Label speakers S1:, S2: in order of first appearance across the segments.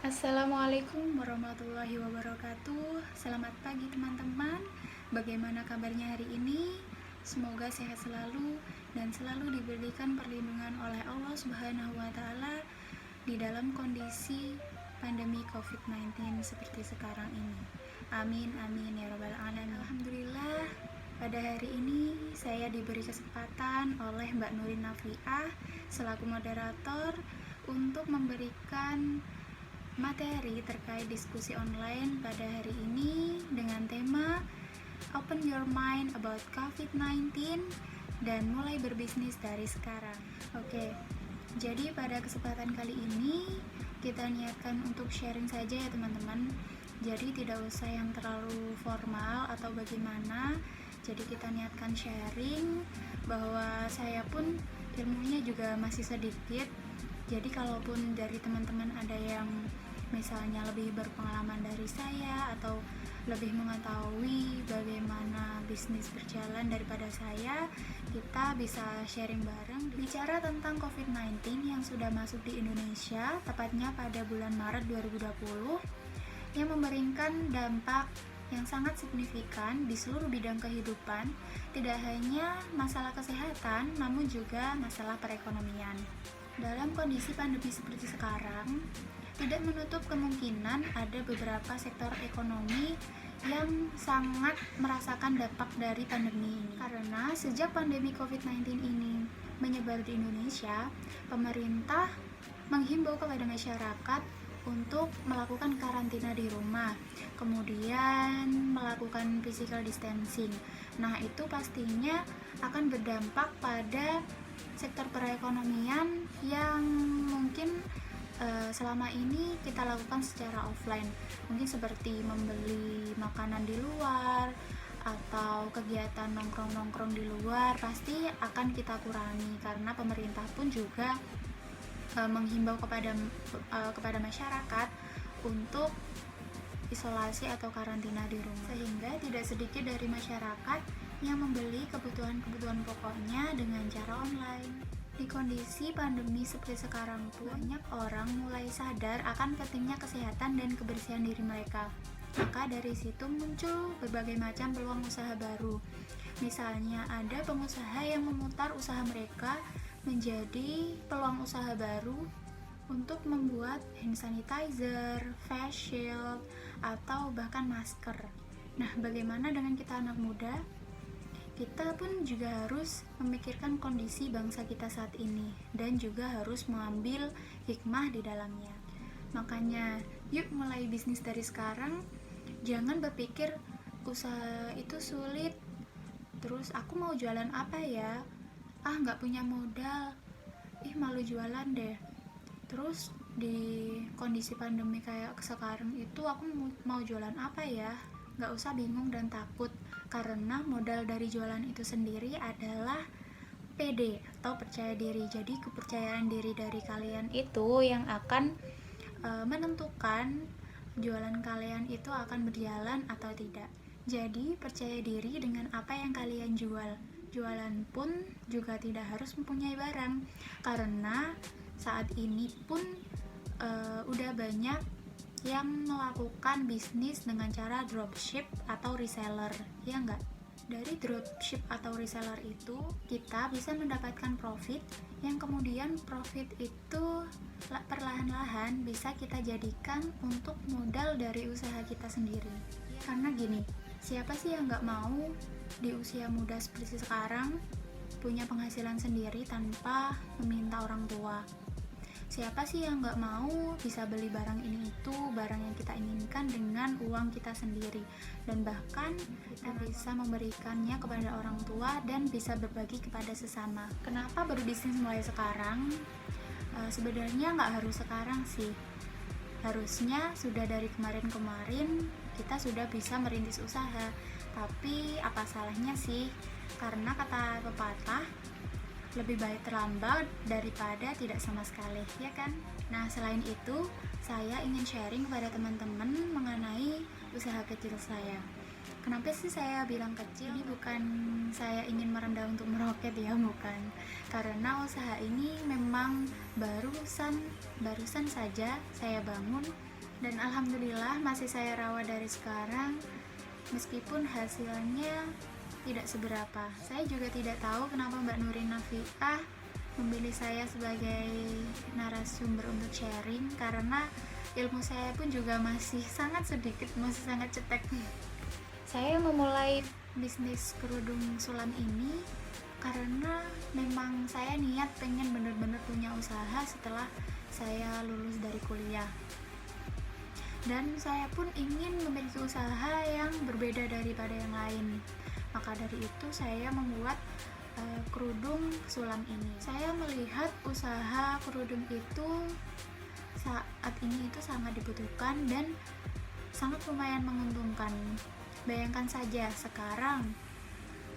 S1: Assalamualaikum warahmatullahi wabarakatuh. Selamat pagi teman-teman. Bagaimana kabarnya hari ini? Semoga sehat selalu dan selalu diberikan perlindungan oleh Allah Subhanahu wa taala di dalam kondisi pandemi COVID-19 seperti sekarang ini. Amin amin ya rabbal alamin. Alhamdulillah, pada hari ini saya diberi kesempatan oleh Mbak Nurin Nafiah selaku moderator untuk memberikan materi terkait diskusi online pada hari ini dengan tema Open Your Mind About COVID-19 dan mulai berbisnis dari sekarang. Oke, jadi pada kesempatan kali ini kita niatkan untuk sharing saja ya teman-teman. Jadi tidak usah yang terlalu formal atau bagaimana. Jadi kita niatkan sharing bahwa saya pun ilmunya juga masih sedikit. Jadi kalaupun dari teman-teman ada yang misalnya lebih berpengalaman dari saya atau lebih mengetahui bagaimana bisnis berjalan daripada saya, kita bisa sharing bareng. Bicara tentang COVID-19 yang sudah masuk di Indonesia, tepatnya pada bulan Maret 2020, yang memberikan dampak yang sangat signifikan di seluruh bidang kehidupan, tidak hanya masalah kesehatan, namun juga masalah perekonomian. Dalam kondisi pandemi seperti sekarang, tidak menutup kemungkinan ada beberapa sektor ekonomi yang sangat merasakan dampak dari pandemi ini. Karena sejak pandemi COVID-19 ini menyebar di Indonesia, pemerintah menghimbau kepada masyarakat untuk melakukan karantina di rumah, kemudian melakukan physical distancing. Nah, itu pastinya akan berdampak pada sektor perekonomian yang mungkin selama ini kita lakukan secara offline, mungkin seperti membeli makanan di luar atau kegiatan nongkrong-nongkrong di luar pasti akan kita kurangi, karena pemerintah pun juga menghimbau kepada masyarakat untuk isolasi atau karantina di rumah, sehingga tidak sedikit dari masyarakat yang membeli kebutuhan-kebutuhan pokoknya dengan cara online. Di kondisi pandemi seperti sekarang pun, banyak orang mulai sadar akan pentingnya kesehatan dan kebersihan diri mereka. Maka dari situ muncul berbagai macam peluang usaha baru. Misalnya ada pengusaha yang memutar usaha mereka menjadi peluang usaha baru untuk membuat hand sanitizer, face shield, atau bahkan masker. Nah, bagaimana dengan kita anak muda? Kita pun juga harus memikirkan kondisi bangsa kita saat ini dan juga harus mengambil hikmah di dalamnya. Makanya, yuk mulai bisnis dari sekarang. Jangan berpikir usaha itu sulit. Terus aku mau jualan apa ya? Ah, nggak punya modal. Malu jualan deh. Terus di kondisi pandemi kayak sekarang itu aku mau jualan apa ya? Nggak usah bingung dan takut, karena modal dari jualan itu sendiri adalah PD atau percaya diri. Jadi kepercayaan diri dari kalian itu yang akan menentukan jualan kalian itu akan berjalan atau tidak. Jadi percaya diri dengan apa yang kalian jual. Jualan pun juga tidak harus mempunyai barang, karena saat ini pun udah banyak yang melakukan bisnis dengan cara dropship atau reseller, ya enggak? Dari dropship atau reseller itu kita bisa mendapatkan profit, yang kemudian profit itu perlahan-lahan bisa kita jadikan untuk modal dari usaha kita sendiri. Karena gini, siapa sih yang nggak mau di usia muda seperti sekarang punya penghasilan sendiri tanpa meminta orang tua? Siapa sih yang nggak mau bisa beli barang ini itu, barang yang kita inginkan dengan uang kita sendiri, dan bahkan kita bisa memberikannya kepada orang tua dan bisa berbagi kepada sesama. Kenapa berbisnis mulai sekarang? Sebenarnya nggak harus sekarang sih, harusnya sudah dari kemarin-kemarin kita sudah bisa merintis usaha. Tapi apa salahnya sih? Karena kata pepatah, lebih baik terlambat daripada tidak sama sekali, ya kan? Nah, selain itu, saya ingin sharing kepada teman-teman mengenai usaha kecil saya. Kenapa sih saya bilang kecil? Ini bukan saya ingin merendah untuk meroket ya, bukan. Karena usaha ini memang barusan saja saya bangun Dan alhamdulillah masih saya rawat dari sekarang, meskipun hasilnya tidak seberapa. Saya juga tidak tahu kenapa Mbak Nurin Nafiah memilih saya sebagai narasumber untuk sharing, karena ilmu saya pun juga masih sangat sedikit, masih sangat cetek. Saya memulai bisnis kerudung sulam ini karena memang saya niat pengen bener-bener punya usaha setelah saya lulus dari kuliah. Dan saya pun ingin memiliki usaha yang berbeda daripada yang lain. Maka dari itu saya membuat kerudung sulam ini. Saya melihat usaha kerudung itu saat ini itu sangat dibutuhkan dan sangat lumayan menguntungkan. Bayangkan saja sekarang,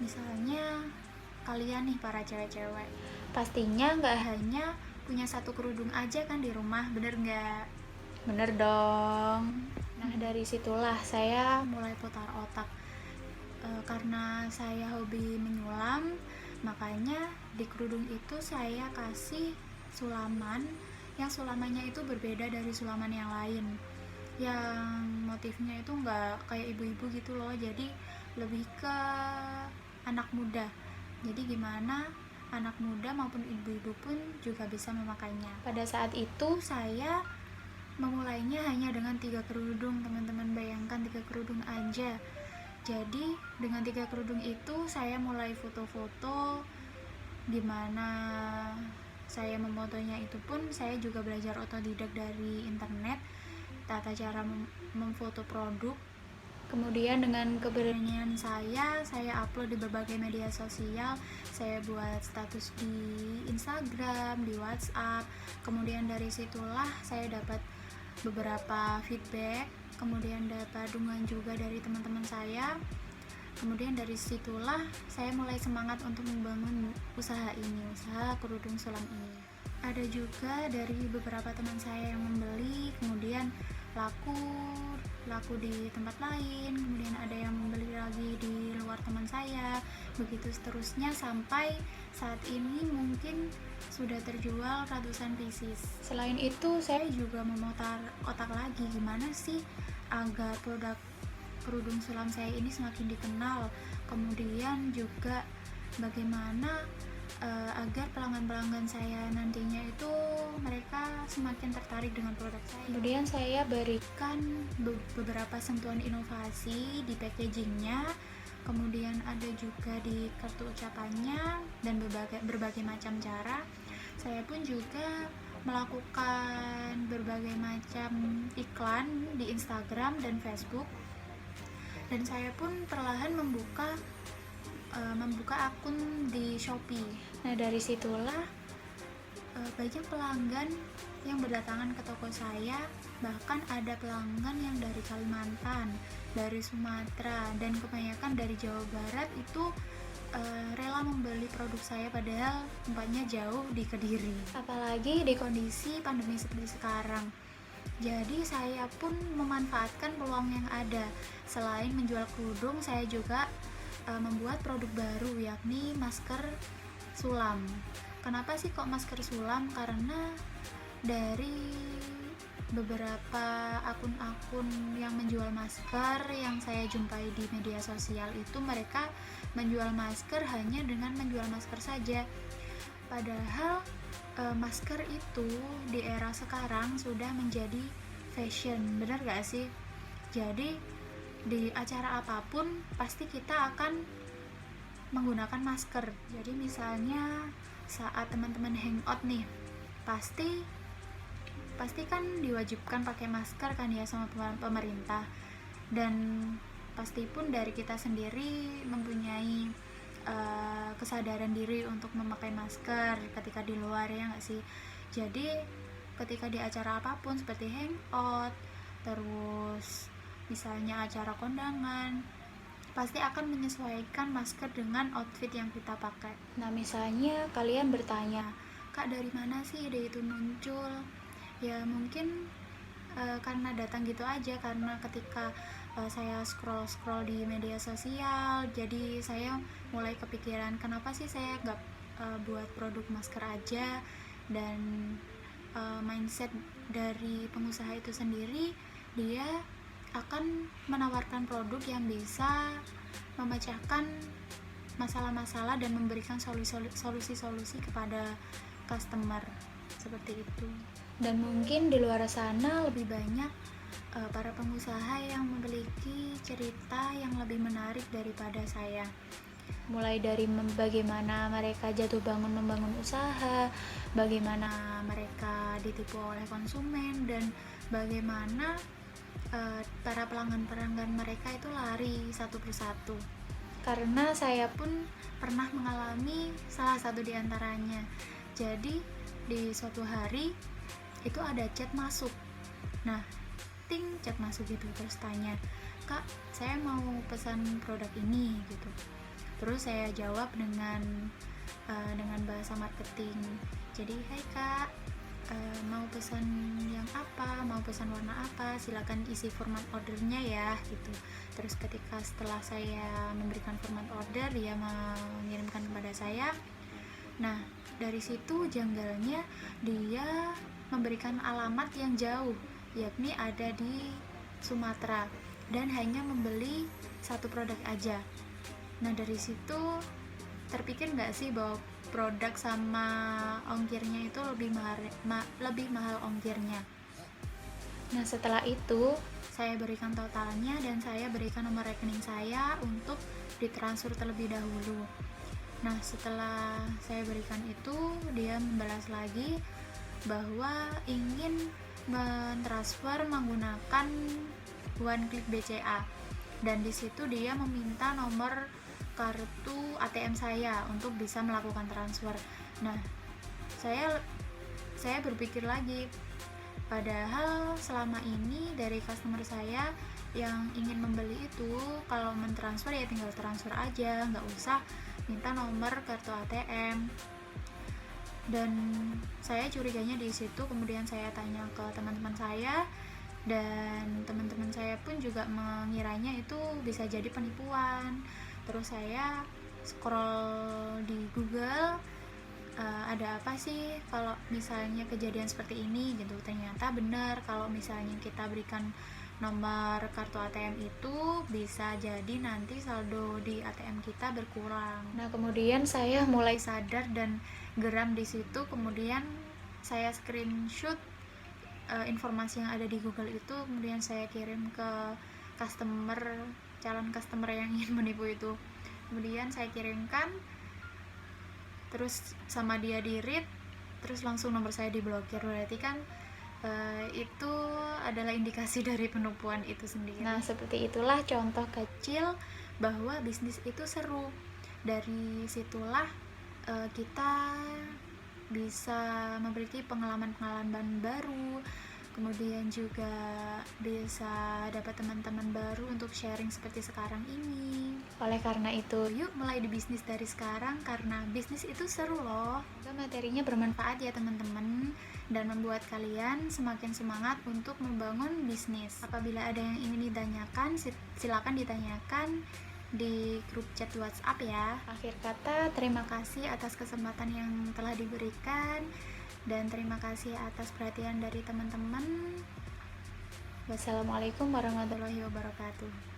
S1: misalnya kalian nih para cewek-cewek, pastinya nggak hanya punya satu kerudung aja kan di rumah, bener nggak? Bener dong. Nah dari situlah saya mulai putar otak. Karena saya hobi menyulam, makanya di kerudung itu saya kasih sulaman yang sulamannya itu berbeda dari sulaman yang lain, yang motifnya itu nggak kayak ibu-ibu gitu loh, jadi lebih ke anak muda. Jadi gimana anak muda maupun ibu-ibu pun juga bisa memakainya. Pada saat itu saya memulainya hanya dengan 3 kerudung, teman-teman bayangkan 3 kerudung aja. Jadi dengan 3 kerudung itu saya mulai foto-foto. Gimana saya memotonya itu pun saya juga belajar otodidak dari internet, tata cara memfoto produk. Kemudian dengan keberanian saya upload di berbagai media sosial. Saya buat status di Instagram, di WhatsApp. Kemudian dari situlah saya dapat beberapa feedback, kemudian dapat dukungan juga dari teman-teman saya. Kemudian dari situlah saya mulai semangat untuk membangun usaha ini, usaha kerudung sulam ini. Ada juga dari beberapa teman saya yang membeli, kemudian laku di tempat lain, kemudian ada yang membeli lagi di luar teman saya, begitu seterusnya sampai saat ini mungkin sudah terjual ratusan pieces. Selain itu saya juga memutar otak lagi, gimana sih agar produk kerudung sulam saya ini semakin dikenal, kemudian juga bagaimana agar pelanggan-pelanggan saya nantinya itu mereka semakin tertarik dengan produk saya. Kemudian saya berikan beberapa sentuhan inovasi di packagingnya, kemudian ada juga di kartu ucapannya dan berbagai macam cara. Saya pun juga melakukan berbagai macam iklan di Instagram dan Facebook, dan saya pun perlahan membuka akun di Shopee. Nah dari situlah banyak pelanggan yang berdatangan ke toko saya, bahkan ada pelanggan yang dari Kalimantan, dari Sumatera, dan kebanyakan dari Jawa Barat itu rela membeli produk saya padahal tempatnya jauh di Kediri. Apalagi di kondisi pandemi seperti sekarang. Jadi saya pun memanfaatkan peluang yang ada. Selain menjual kerudung, saya juga membuat produk baru, yakni masker sulam. Kenapa sih kok masker sulam? Karena dari beberapa akun-akun yang menjual masker yang saya jumpai di media sosial itu, mereka menjual masker hanya dengan menjual masker saja. Padahal masker itu di era sekarang sudah menjadi fashion, benar gak sih? Jadi di acara apapun pasti kita akan menggunakan masker. Jadi misalnya saat teman-teman hangout nih, pasti kan diwajibkan pakai masker kan ya sama pemerintah, dan pasti pun dari kita sendiri mempunyai kesadaran diri untuk memakai masker ketika di luar, ya nggak sih? Jadi ketika di acara apapun seperti hangout, terus misalnya acara kondangan, pasti akan menyesuaikan masker dengan outfit yang kita pakai. Nah misalnya kalian bertanya, Kak dari mana sih ide itu muncul? Ya mungkin karena datang gitu aja, karena ketika saya scroll di media sosial, jadi saya mulai kepikiran kenapa sih saya nggak buat produk masker aja. Dan mindset dari pengusaha itu sendiri dia akan menawarkan produk yang bisa memecahkan masalah-masalah dan memberikan solusi-solusi kepada customer, seperti itu. Dan mungkin di luar sana lebih banyak para pengusaha yang memiliki cerita yang lebih menarik daripada saya, mulai dari bagaimana mereka jatuh bangun membangun usaha, bagaimana mereka ditipu oleh konsumen, dan bagaimana para pelanggan-pelanggan mereka itu lari satu persatu. Karena saya pun pernah mengalami salah satu di antaranya. Jadi di suatu hari itu ada chat masuk. Nah, chat masuk gitu, terus tanya, "Kak, saya mau pesan produk ini," gitu. Terus saya jawab dengan bahasa marketing. Jadi, "Hai Kak, mau pesan yang apa, mau pesan warna apa, silakan isi format ordernya ya," gitu. Terus setelah saya memberikan format order, dia mengirimkan kepada saya. Nah, dari situ janggalnya dia memberikan alamat yang jauh, yakni ada di Sumatera, dan hanya membeli satu produk aja. Nah, dari situ terpikir nggak sih bahwa produk sama ongkirnya itu lebih mahal ongkirnya. Nah, setelah itu saya berikan totalnya dan saya berikan nomor rekening saya untuk ditransfer terlebih dahulu. Nah, setelah saya berikan itu, dia membalas lagi bahwa ingin mentransfer menggunakan One Click BCA, dan di situ dia meminta nomor kartu ATM saya untuk bisa melakukan transfer. Nah, saya berpikir lagi, padahal selama ini dari customer saya yang ingin membeli itu kalau mentransfer ya tinggal transfer aja, nggak usah minta nomor kartu ATM. Dan saya curiganya di situ. Kemudian saya tanya ke teman-teman saya, dan teman-teman saya pun juga mengiranya itu bisa jadi penipuan. Terus saya scroll di Google, ada apa sih kalau misalnya kejadian seperti ini gitu. Ternyata benar kalau misalnya kita berikan nomor kartu ATM itu bisa jadi nanti saldo di ATM kita berkurang. Nah, kemudian saya mulai sadar dan geram di situ. Kemudian saya screenshot informasi yang ada di Google itu, kemudian saya kirim ke calon customer yang ingin menipu itu. Kemudian saya kirimkan, terus sama dia di read, terus langsung nomor saya diblokir. Berarti kan itu adalah indikasi dari penipuan itu sendiri. Nah, seperti itulah contoh kecil bahwa bisnis itu seru. Dari situlah kita bisa memiliki pengalaman-pengalaman baru, kemudian juga bisa dapat teman-teman baru untuk sharing seperti sekarang ini. Oleh karena itu, yuk mulai di bisnis dari sekarang, karena bisnis itu seru loh. Semoga materinya bermanfaat ya teman-teman, dan membuat kalian semakin semangat untuk membangun bisnis. Apabila ada yang ingin ditanyakan, silakan ditanyakan di grup chat WhatsApp ya. Akhir kata, terima kasih atas kesempatan yang telah diberikan, dan terima kasih atas perhatian dari teman-teman. Wassalamualaikum warahmatullahi wabarakatuh.